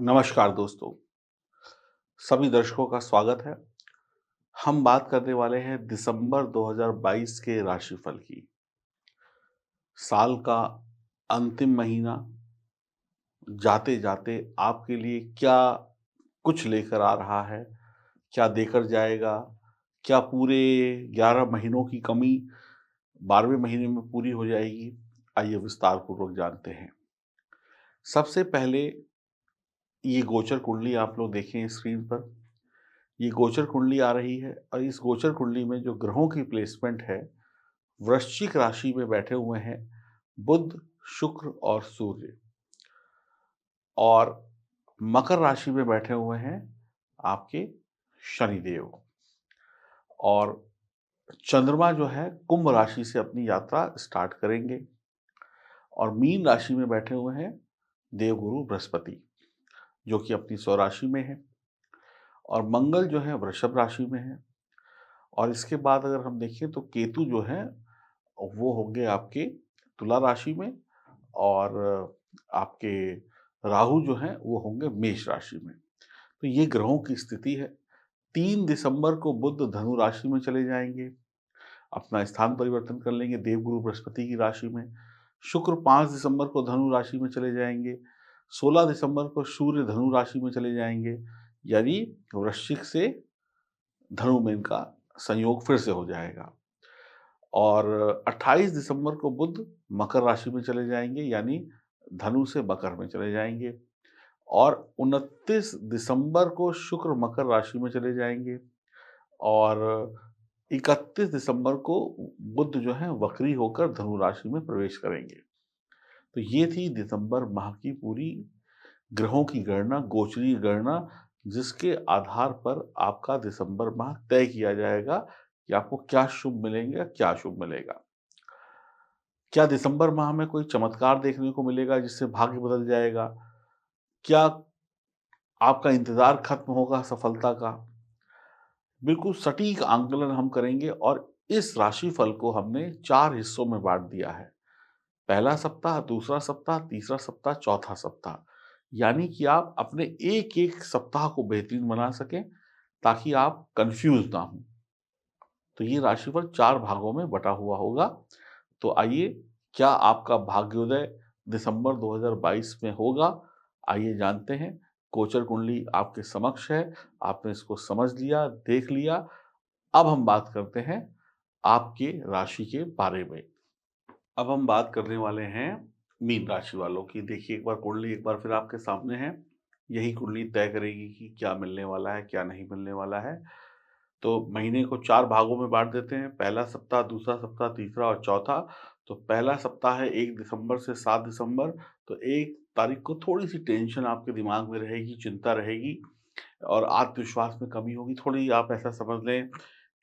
नमस्कार दोस्तों, सभी दर्शकों का स्वागत है। हम बात करने वाले हैं दिसंबर 2022 के राशिफल की। साल का अंतिम महीना जाते-जाते आपके लिए क्या कुछ लेकर आ रहा है? क्या देकर जाएगा? क्या पूरे 11 महीनों की कमी 12वें महीने में पूरी हो जाएगी? आइए विस्तार पूर्वक जानते हैं। सबसे पहले ये गोचर कुंडली आप लोग देखें स्क्रीन पर। ये गोचर कुंडली आ रही है और इस गोचर कुंडली में जो ग्रहों की प्लेसमेंट है, वृश्चिक राशि में बैठे हुए हैं बुध, शुक्र और सूर्य। और मकर राशि में बैठे हुए हैं आपके शनिदेव। और चंद्रमा जो है कुंभ राशि से अपनी यात्रा स्टार्ट करेंगे। और मीन राशि में बैठे हुए हैं देवगुरु बृहस्पति, जो कि अपनी स्वराशि में है। और मंगल जो है वृषभ राशि में है। और इसके बाद अगर हम देखें तो केतु जो है वो होंगे आपके तुला राशि में। और आपके राहु जो हैं वो होंगे मेष राशि में। तो ये ग्रहों की स्थिति है। 3 दिसंबर को बुध धनु राशि में चले जाएंगे, अपना स्थान परिवर्तन कर लेंगे देवगुरु बृहस्पति की राशि में। शुक्र 5 दिसंबर को धनु राशि में चले जाएंगे। 16 दिसंबर को सूर्य धनु राशि में चले जाएंगे, यानी वृश्चिक से धनु में इनका संयोग फिर से हो जाएगा। और 28 दिसंबर को बुध मकर राशि में चले जाएंगे, यानी धनु से मकर में चले जाएंगे। और 29 दिसंबर को शुक्र मकर राशि में चले जाएंगे। और 31 दिसंबर को बुध जो है वक्री होकर धनु राशि में प्रवेश करेंगे। तो ये थी दिसंबर माह की पूरी ग्रहों की गणना, गोचरीय गणना, जिसके आधार पर आपका दिसंबर माह तय किया जाएगा कि आपको क्या शुभ मिलेंगे, क्या अशुभ मिलेगा। क्या दिसंबर माह में कोई चमत्कार देखने को मिलेगा जिससे भाग्य बदल जाएगा? क्या आपका इंतज़ार खत्म होगा सफलता का? बिल्कुल सटीक आंकलन हम करेंगे और इस राशिफल को हमने 4 हिस्सों में बाँट दिया है। पहला सप्ताह, दूसरा सप्ताह, तीसरा सप्ताह, चौथा सप्ताह। यानी कि आप अपने एक-एक सप्ताह को बेहतरीन बना सकें, ताकि आप कन्फ्यूज़ ना हों। तो ये राशिफल 4 भागों में बँटा हुआ होगा। तो आइए, क्या आपका भाग्योदय दिसंबर 2022 में होगा? आइए जानते हैं। गोचर कुंडली आपके समक्ष है, आपने इसको समझ लिया, देख लिया। अब हम बात करते हैं आपके राशि के बारे में। अब हम बात करने वाले हैं मीन राशि वालों की। देखिए, एक बार कुंडली एक बार फिर आपके सामने है। यही कुंडली तय करेगी कि क्या मिलने वाला है, क्या नहीं मिलने वाला है। तो महीने को 4 भागों में बाँट देते हैं। पहला सप्ताह, दूसरा सप्ताह, तीसरा और चौथा। तो पहला सप्ताह है 1 दिसंबर से 7 दिसंबर। तो 1 तारीख को थोड़ी-सी टेंशन आपके दिमाग में रहेगी, चिंता रहेगी और आत्मविश्वास में कमी होगी। थोड़ी आप ऐसा समझ लें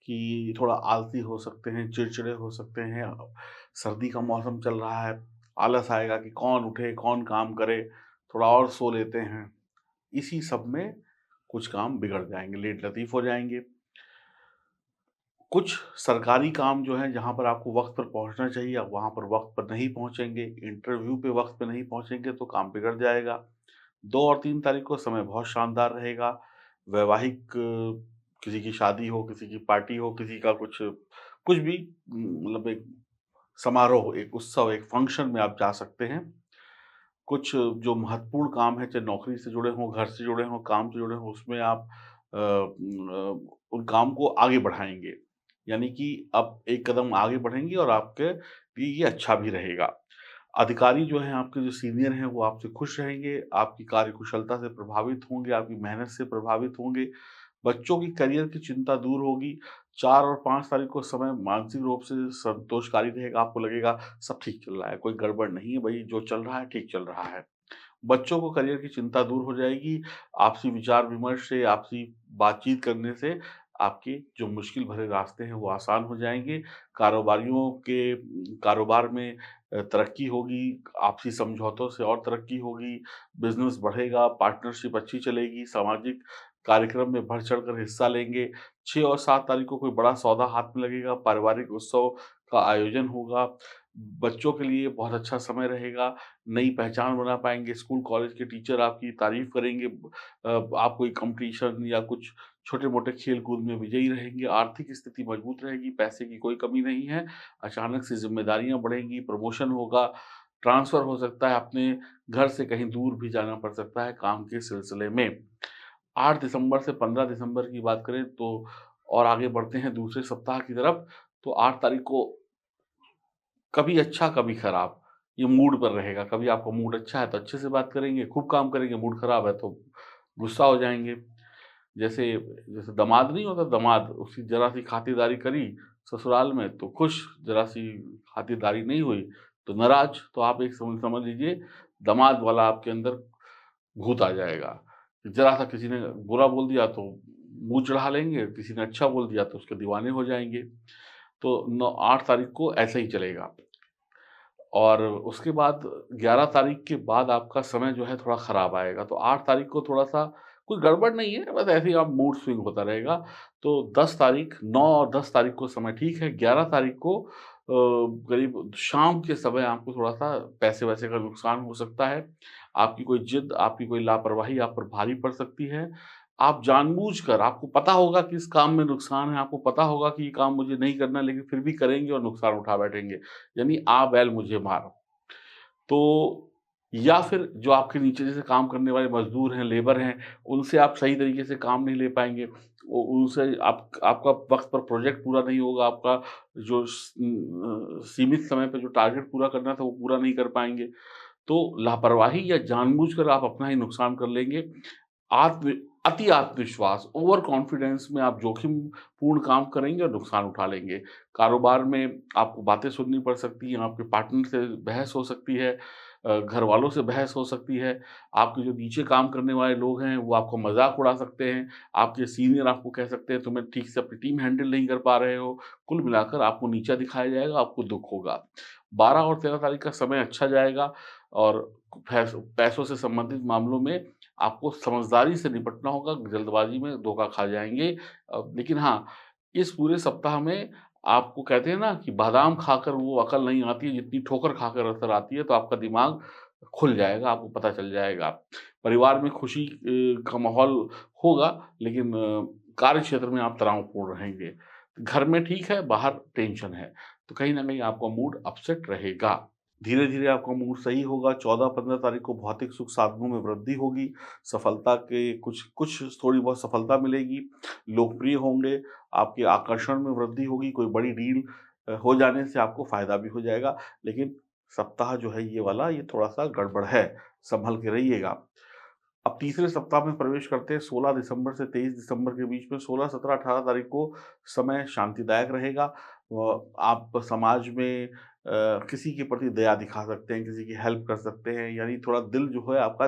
कि थोड़ा आलसी हो सकते हैं, चिड़चिड़े हो सकते हैं। सर्दी का मौसम चल रहा है, आलस आएगा कि कौन उठे, कौन काम करे, थोड़ा और सो लेते हैं। इसी सब में कुछ काम बिगड़ जाएँगे, लेट-लतीफ़ हो जाएँगे। कुछ सरकारी काम जो हैं, जहाँ पर आपको वक़्त पर पहुँचना चाहिए, आप वहाँ पर वक़्त पर नहीं पहुँचेंगे। इंटरव्यू पे वक़्त पे नहीं पहुँचेंगे तो काम बिगड़ जाएगा। 2 और 3 तारीख को समय बहुत शानदार रहेगा। वैवाहिक किसी की शादी हो, किसी की पार्टी हो, किसी का कुछ कुछ भी मतलब एक समारोह, एक उत्सव, एक फंक्शन में आप जा सकते हैं। कुछ जो महत्वपूर्ण काम है, चाहे नौकरी से जुड़े हों, घर से जुड़े हों, काम से जुड़े हों, उसमें आप उन काम को आगे बढ़ाएँगे। यानी कि आप एक कदम आगे बढ़ेंगे और आपके लिए ये अच्छा भी रहेगा। अधिकारी जो हैं, आपके जो सीनियर हैं, वो आपसे खुश रहेंगे, आपकी कार्यकुशलता से प्रभावित होंगे, आपकी मेहनत से प्रभावित होंगे। बच्चों की करियर की चिंता दूर होगी। 4 और 5 तारीख को समय मानसिक रूप से संतोषकारी रहेगा, आपको लगेगा सब ठीक चल रहा है, कोई गड़बड़ नहीं है भई, जो चल रहा है ठीक चल रहा है। बच्चों को करियर की चिंता दूर हो जाएगी। आपसी विचार-विमर्श से, आपसी बातचीत करने से आपके जो मुश्किल भरे रास्ते हैं, वो आसान हो जाएँगे। कारोबारियों के कारोबार में तरक्की होगी, आपसी समझौतों से और तरक्की होगी, बिज़नेस बढ़ेगा, पार्टनरशिप अच्छी चलेगी, सामाजिक कार्यक्रम में बढ़-चढ़ कर हिस्सा लेंगे। 6 और 7 तारीख को कोई बड़ा सौदा हाथ में लगेगा, पारिवारिक उत्सव का आयोजन होगा। बच्चों के लिए बहुत अच्छा समय रहेगा, नई पहचान बना पाएँगे, स्कूल कॉलेज के टीचर आपकी तारीफ़ करेंगे, आप कोई कॉम्पिटिशन या कुछ छोटे-मोटे खेल-कूद में विजयी रहेंगे, आर्थिक स्थिति मजबूत रहेगी, पैसे की कोई कमी नहीं है, अचानक से ज़िम्मेदारियाँ बढ़ेंगी, प्रमोशन होगा, ट्रांसफ़र हो सकता है, अपने घर से कहीं दूर भी जाना पड़ सकता है काम के सिलसिले में। 8 दिसंबर से 15 दिसंबर की बात करें तो और आगे बढ़ते हैं दूसरे सप्ताह की तरफ, तो 8 तारीख को कभी अच्छा, कभी खराब, ये मूड पर रहेगा। कभी आपका मूड अच्छा है तो अच्छे से बात करेंगे, खूब काम करेंगे, मूड खराब है तो गुस्सा हो जाएँगे। जैसे जैसे दामाद नहीं होता दामाद, उसकी ज़रा-सी खातिरदारी करी ससुराल में तो खुश, ज़रा-सी खातिरदारी नहीं हुई तो नाराज़। तो आप एक समझ समझ लीजिए दामाद वाला आपके अंदर भूत आ जाएगा। ज़रा-सा किसी ने बुरा बोल दिया तो मुँह चढ़ा लेंगे, किसी ने अच्छा बोल दिया तो उसके दीवाने हो जाएँगे। तो 8 तारीख को ऐसे ही चलेगा। और उसके बाद 11 तारीख के बाद आपका समय जो है थोड़ा खराब आएगा। तो 8 तारीख को थोड़ा-सा कोई गड़बड़ नहीं है, बस ऐसे ही आप मूड स्विंग होता रहेगा। तो 10 तारीख 9 और 10 तारीख को समय ठीक है। 11 तारीख को करीब शाम के समय आपको थोड़ा-सा पैसे-वैसे का नुकसान हो सकता है। आपकी कोई जिद, आपकी कोई लापरवाही आप पर भारी पड़ सकती है। आप जानबूझकर आपको पता होगा कि इस काम में नुकसान है, आपको पता होगा कि ये काम मुझे नहीं करना है, लेकिन फिर भी करेंगे और नुकसान उठा बैठेंगे। यानी आ बैल मुझे मार। तो या फिर जो आपके नीचे जैसे काम करने वाले मज़दूर हैं, लेबर हैं, उनसे आप सही तरीके से काम नहीं ले पाएँगे। उ उनसे आपका वक़्त पर प्रोजेक्ट पूरा नहीं होगा, आपका जो सीमित समय पे जो टारगेट पूरा करना था, वो पूरा नहीं कर पाएँगे। तो लापरवाही या जानबूझकर आप अपना ही नुकसान कर लेंगे। आत्म अति आत्मविश्वास, ओवर कॉन्फिडेंस में आप जोखिमपूर्ण काम करेंगे और नुकसान उठा लेंगे। कारोबार में आपको बातें सुननी पड़ सकती हैं, आपके पार्टनर से बहस हो सकती है, घरवालों से बहस हो सकती है, आपके जो नीचे काम करने वाले लोग हैं, वो आपका मज़ाक उड़ा सकते हैं, आपके सीनियर आपको कह सकते हैं, तुम ठीक से अपनी टीम हैंडल नहीं कर पा रहे हो। कुल मिलाकर आपको नीचा दिखाया जाएगा, आपको दुःख होगा। 12 और 13 तारीख का समय अच्छा जाएगा और पैसों से संबंधित मामलों में आपको समझदारी से निपटना होगा, जल्दबाज़ी में धोखा खा जाएँगे। लेकिन हाँ, इस पूरे सप्ताह में आपको कहते हैं ना कि बादाम खाकर वो अकल नहीं आती है, जितनी ठोकर खाकर अक्सर आती है, तो आपका दिमाग खुल जाएगा, आपको पता चल जाएगा। परिवार में खुशी का माहौल होगा, लेकिन कार्य क्षेत्र में आप तनावपूर्ण रहेंगे। घर में ठीक है, बाहर टेंशन है, तो कहीं न कहीं आपका मूड अपसेट रहेगा। धीरे-धीरे आपका मूड सही होगा, 14-15 तारीख को भौतिक सुख साधनों में वृद्धि होगी, सफलता के कुछ कुछ थोड़ी बहुत सफलता मिलेगी, लोकप्रिय होंगे, आपके आकर्षण में वृद्धि होगी, कोई बड़ी डील हो जाने से आपको फ़ायदा भी हो जाएगा। लेकिन सप्ताह जो है ये वाला, ये थोड़ा-सा गड़बड़ है, सँभल के रहिएगा। अब तीसरे सप्ताह में प्रवेश करते हैं 16 दिसंबर से 23 दिसंबर के बीच में। 16, 17, 18 तारीख को समय शांतिदायक रहेगा। आप समाज में किसी के प्रति दया दिखा सकते हैं, किसी की हेल्प कर सकते हैं, यानी थोड़ा दिल जो है आपका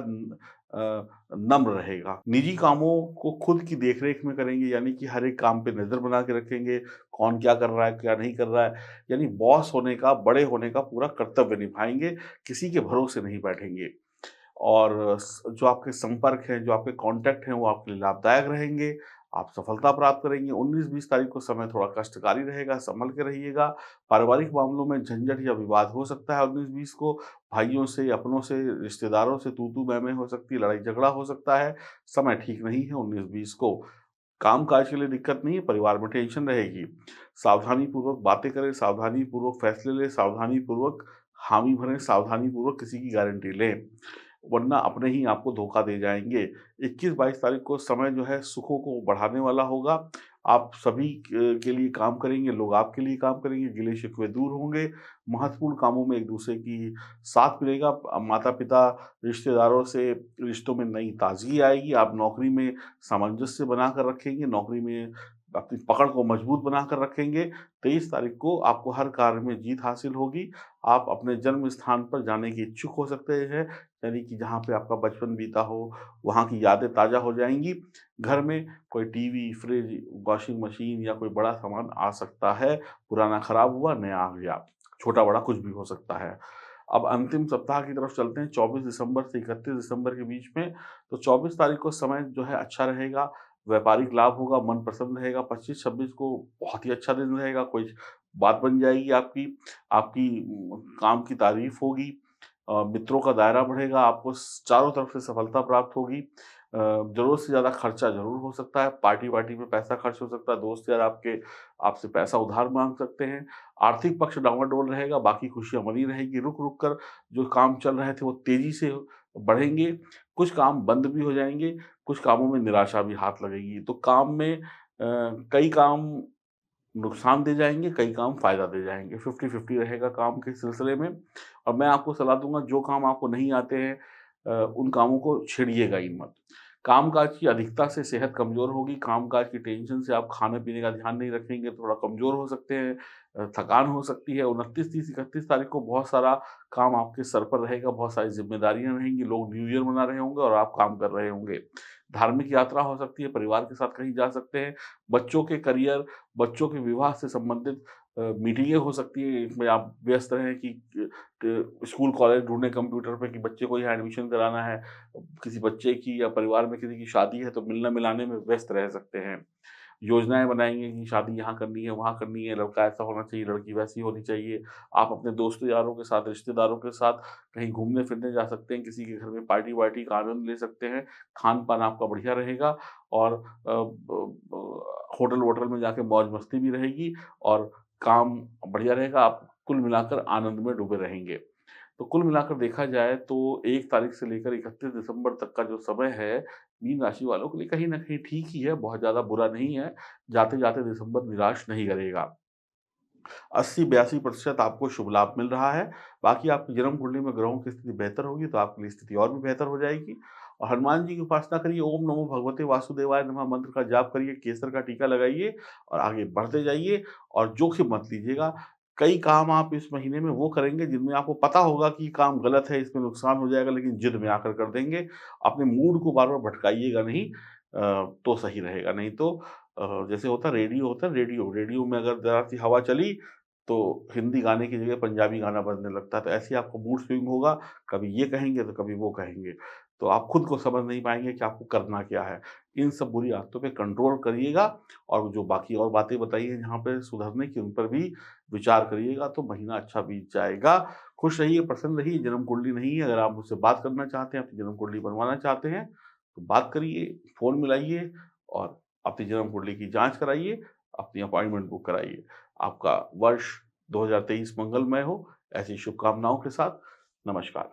नम्र रहेगा। निजी कामों को खुद की देख-रेख में करेंगे, यानी कि हर एक काम पे नज़र बना के रखेंगे, कौन क्या कर रहा है, क्या नहीं कर रहा है, यानी बॉस होने का, बड़े होने का पूरा कर्तव्य निभाएँगे, किसी के भरोसे नहीं बैठेंगे। और जो आपके संपर्क हैं, जो आपके कॉन्टैक्ट हैं, वो आपके लिए लाभदायक रहेंगे। आप सफलता प्राप्त करेंगे। 19-20 तारीख को समय थोड़ा कष्टकारी रहेगा, सँभल के रहिएगा। पारिवारिक मामलों में झंझट या विवाद हो सकता है 19-20 को। भाइयों से, अपनों से, रिश्तेदारों से तू-तू, मैं-मैं हो सकती है, लड़ाई-झगड़ा हो सकता है। समय ठीक नहीं है 19-20 को। काम-काज के लिए दिक्कत नहीं है, परिवार में टेंशन रहेगी। सावधानीपूर्वक बातें करें, सावधानीपूर्वक फैसले लें, सावधानीपूर्वक हामी भरें, सावधानीपूर्वक किसी की गारंटी लें, वरना अपने ही आपको धोखा दे जाएँगे। 21-22 तारीख को समय जो है सुखों को बढ़ाने वाला होगा। आप सभी के लिए काम करेंगे, लोग आपके लिए काम करेंगे, गिले-शिकवे दूर होंगे, महत्वपूर्ण कामों में एक-दूसरे की साथ मिलेगा। माता-पिता, रिश्तेदारों से रिश्तों में नई ताज़गी आएगी, आप नौकरी में सामंजस्य बनाकर रखेंगे, नौकरी में अपनी पकड़ को मजबूत बनाकर रखेंगे। 23 तारीख को आपको हर कार्य में जीत हासिल होगी। आप अपने जन्म स्थान पर जाने के इच्छुक हो सकते हैं, यानी कि जहाँ पे आपका बचपन बीता हो, वहाँ की यादें ताज़ा हो जाएँगी। घर में कोई टीवी, फ्रिज, वॉशिंग मशीन या कोई बड़ा सामान आ सकता है, पुराना खराब हुआ, नया आ गया। छोटा-बड़ा कुछ भी हो सकता है। अब अंतिम सप्ताह की तरफ चलते हैं 24 दिसंबर से 31 दिसंबर के बीच में। तो 24 तारीख को समय जो है अच्छा रहेगा, व्यापारिक लाभ होगा, मन प्रसन्न रहेगा। 25-26 को बहुत ही अच्छा दिन रहेगा, कोई बात बन जाएगी आपकी, आपकी काम की तारीफ़ होगी, मित्रों का दायरा बढ़ेगा, आपको चारों तरफ से सफलता प्राप्त होगी। ज़रूरत से ज़्यादा खर्चा ज़रूर हो सकता है, पार्टी-वार्टी में पैसा खर्च हो सकता है, दोस्त यार आपके आपसे पैसा उधार माँग सकते हैं। आर्थिक पक्ष डामाडोल रहेगा, बाकी खुशियाँ बनी रहेगी। रुक-रुक कर जो काम चल रहे थे वो तेज़ी से बढ़ेंगे, कुछ काम बंद भी हो जाएँगे, कुछ कामों में निराशा भी हाथ लगेगी। तो काम में कई काम नुकसान दे जाएँगे, कई काम फ़ायदा दे जाएँगे, 50-50 रहेगा काम के सिलसिले में। और मैं आपको सलाह दूँगा जो काम आपको नहीं आते हैं उन कामों को छेड़िएगा ही मत। काम-काज की अधिकता से सेहत कमज़ोर होगी, काम-काज की टेंशन से आप खाने-पीने का ध्यान नहीं रखेंगे, तो थोड़ा कमज़ोर हो सकते हैं, थकान हो सकती है। 29, 30, 31 तारीख को बहुत सारा काम आपके सर पर रहेगा, बहुत सारी ज़िम्मेदारियाँ रहेंगी, लोग न्यू ईयर मना रहे होंगे और आप काम कर रहे होंगे। धार्मिक यात्रा हो सकती है, परिवार के साथ कहीं जा सकते हैं, बच्चों के करियर, बच्चों के विवाह से संबंधित मीटिंगें हो सकती हैं, इसमें आप व्यस्त रहें कि स्कूल कॉलेज ढूँढें कंप्यूटर पे कि बच्चे को यहाँ एडमिशन कराना है, किसी बच्चे की या परिवार में किसी की शादी है तो मिलने-मिलाने में व्यस्त रह सकते हैं। योजनाएँ बनाएँगे कि शादी यहाँ करनी है, वहाँ करनी है, लड़का ऐसा होना चाहिए, लड़की वैसी होनी चाहिए। आप अपने दोस्तों यारों के साथ, रिश्तेदारों के साथ कहीं घूमने-फिरने जा सकते हैं, किसी के घर में पार्टी-वार्टी का आनंद ले सकते हैं, खान-पान आपका बढ़िया रहेगा और होटल-वोटल में जाके मौज-मस्ती भी रहेगी और काम बढ़िया रहेगा, आप कुल मिलाकर आनंद में डूबे रहेंगे। तो कुल मिलाकर देखा जाए तो 1 तारीख से लेकर 31 दिसंबर तक का जो समय है, मीन राशि वालों के लिए कहीं न कहीं ठीक ही है, बहुत ज़्यादा बुरा नहीं है। जाते-जाते दिसंबर निराश नहीं करेगा। 80-82% आपको शुभ लाभ मिल रहा है। बाकी आपकी जन्म कुंडली में ग्रहों की स्थिति बेहतर होगी तो आपके लिए स्थिति और भी बेहतर हो जाएगी। और हनुमान जी की उपासना करिए, ओम नमो भगवते वासुदेवाय नमः मंत्र का जाप करिए, केसर का टीका लगाइए और आगे बढ़ते जाइए और जोखिम मत लीजिएगा। कई काम आप इस महीने में वो करेंगे जिनमें आपको पता होगा कि ये काम गलत है, इसमें नुकसान हो जाएगा लेकिन जिद में आकर कर देंगे। अपने मूड को बार-बार भटकाइएगा नहीं तो सही रहेगा। नहीं तो जैसे होता है रेडियो, रेडियो में अगर ज़रा-सी हवा चली तो हिंदी गाने की जगह पंजाबी गाना बजने लगता है, तो ऐसे ही आपको मूड स्विंग होगा, कभी ये कहेंगे तो कभी वो कहेंगे। तो आप खुद को समझ नहीं पाएँगे कि आपको करना क्या है। इन सब बुरी आदतों पे कंट्रोल करिएगा और जो बाकी और बातें बताई हैं जहाँ पे सुधरने की, उन पर भी विचार करिएगा तो महीना अच्छा बीत जाएगा। खुश रहिए, प्रसन्न रहिए, जन्म कुंडली नहीं है, अगर आप मुझसे बात करना चाहते हैं, अपनी जन्म कुंडली बनवाना चाहते हैं, तो बात करिए, फ़ोन मिलाइए और अपनी जन्म कुंडली की जाँच कराइए, अपनी अपॉइंटमेंट बुक कराइए। आपका वर्ष 2023 मंगलमय हो, ऐसी शुभकामनाओं के साथ नमस्कार।